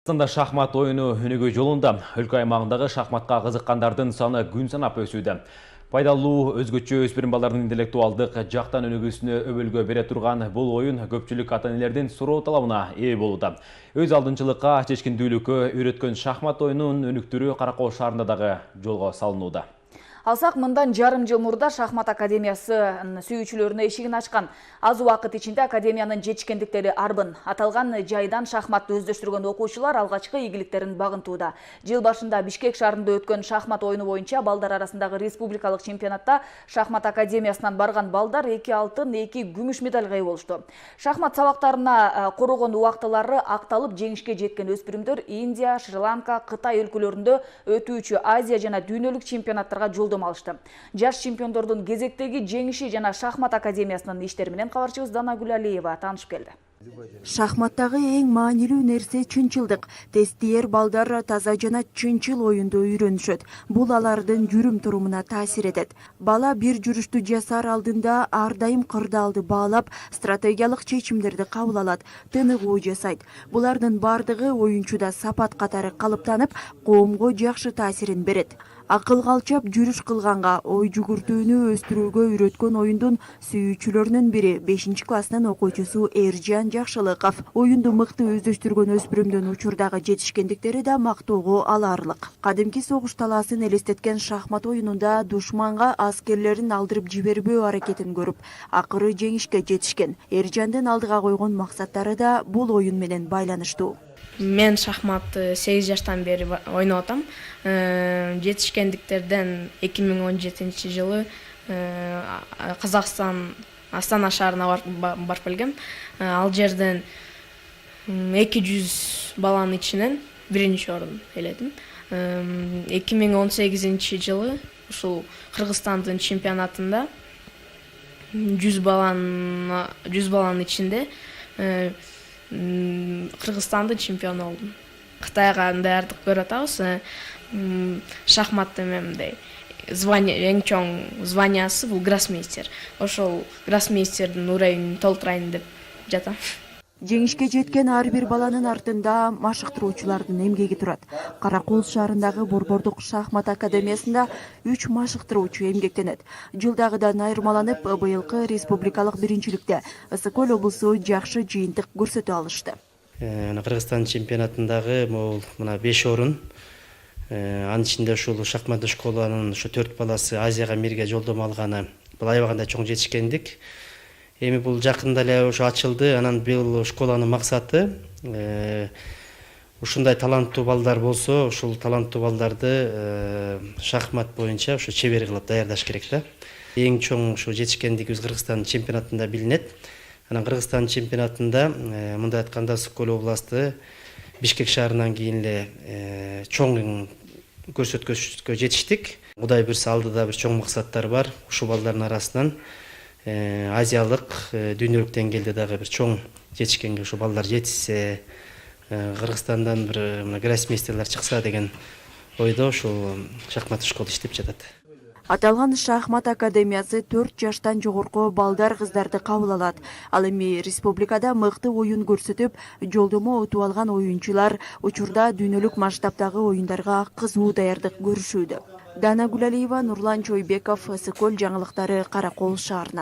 Қазақстанда шахмат ойыны өнеге жолында. Өлкө аймағындағы шахматқа қызыққандардың саны күн санап өсуде. Пайдалуу өзгөчө өспүрүм балдардын интеллектуалдык жактан өнүгүүсүнө өбөлгө бере турган бул oyun көпчүлүк ата-энелердин суроо талабына ээ болууда. Өз алдынчылыкка, чечкиндүүлүккө үйрөткөн шахмат оюнунун өнүктүрүү Каракол шаарында дагы жолго салынууда. Алсақ, мындан жарым жыл мурда шахмат академиясы сүйүүчүлөрүнө эшигин ачкан. Аз убакыт ичинде академиянын жетишкендиктери арбын. Аталган жайдан шахматты өздөштүргөн окуучулар алгачкы ийгиликтерин багынтууда. Жыл башында Бишкек шаарында өткөн шахмат оюну боюнча балдар арасындагы республикалык чемпионатта шахмат академиясынан барган балдар 2 алтын, 2 күмүш медалга ээ болушту. Шахмат сабактарына корогон убактылары акталып жеңишке жеткен өспүрүмдөр Индия, Шри-Ланка, Кытай өлкөлөрүндө өтүүчү Азия жана дүйнөлүк чемпионаттарга жолдомо алышты. Жаш чемпиондордун кезектеги жеңиши жана шахмат академиясынын иштери менен кабарчыбыз Данагүл Алиева таанышып келди. Шахматтагы эң маанилүү нерсе чынчылдык. Тестиер балдар таза жана чынчыл оюнду үйрөнүшөт. Бул алардын жүрүм турумуна таасир этет. Бала бир жүрүштү жасар алдында ар дайым кырдаалды баалап, стратегиялык чечимдерди кабыл алат, тыныгуу жасайт. Булардын бардыгы оюнчуда сапат катары калыптанып, коомго жакшы таасирин берет. Акылга алчап жүрүш кылганга, ой жүгүртүүнү өстүрүүгө үйрөткөн оюндун сүйүүчүлөрүнүн бири 5 класстын окуучусу Эржан Жакшылыков. Оюнду мыкты өздөштүргөн өспүрүмдүн учурдагы жетишкендиктери да мактоого алаарлык. Кадимки согуш талаасын элестеткен шахмат оюнунда душманга аскерлерин алдырып жибербөө аракетин көрүп, акыры жеңишке жетишкен. Эржандын алдыга койгон максаттары да бул оюн менен байланыштуу. Мен шахматты 8 жаштан бери ойноп атам. Жетишкендиктерден 2017 жылы Казакстан Астана шаарына барып келгем. Ал жерден 200 баланын ичинен биринчи орун эледим. 2018 жылы ушул Кыргызстандын чемпионатында 100 баланын ичинде Кыргызстандын чемпиону болдум. Кытайга даярдык көрүп атабыз. Шахматтын мындай эң чоң званиясы бул гроссмейстер. Ошол гроссмейстердин уровенин толтурайын деп жатам. Жеңишке жеткен ар бир баланын артында машыктыруучулардын эмгеги турат. Каракол шаарындагы Борбордук шахмат академиясында 3 машыктыруучу эмгектенет. Жылдагыдан айырмаланып, быйылкы республикалык биринчиликте Ысык-Көл облусу жакшы жыйынтык көрсөтө алышты. Кыргызстан чемпионатындагы бул 5 орун. Анын ичинде ушул шахмат школанын 4 баласы Азияга мирге жолдомо алганы бул аябаганда чоң жетишкендик. Эми бул жакында эле ошо ачылды. Анан бул школанын максаты ушундай таланттуу балдар болсо, ушул таланттуу балдарды шахмат боюнча ушу чебер кылып даярдаш керек да. Эң чоң ушу жетишкендигибиз Кыргызстан чемпионатында билинет. Анан Кыргызстан чемпионатында мындай айтканда Ысык-Көл областы Бишкек шаарынан кийин эле чоң көрсөткүчкө жетиштик. Кудай буйрса алдыда бир чоң максаттар бар. Ушул балдардын арасынан азиялык, дүйнөлүк деңгээлде дагы бир чоң жетишкенге ушу балдар жетишсе, Кыргызстандан бир гроссмейстерлер чыкса деген ойдо ушул шахмат школа иштеп жатат. Аталган шахмат академиясы 4 жаштан жогорку балдар кыздарды кабыл алат. Ал эми республикада мыкты оюн көрсөтүп, жолдомо утуп алган оюнчулар учурда дүйнөлүк масштабдагы оюндарга кызуу даярдык көрүшүүдө. Данагүл Алиева, Нурлан Чойбеков, Ысык-Көл жаңылыктары, Каракол шаарынан.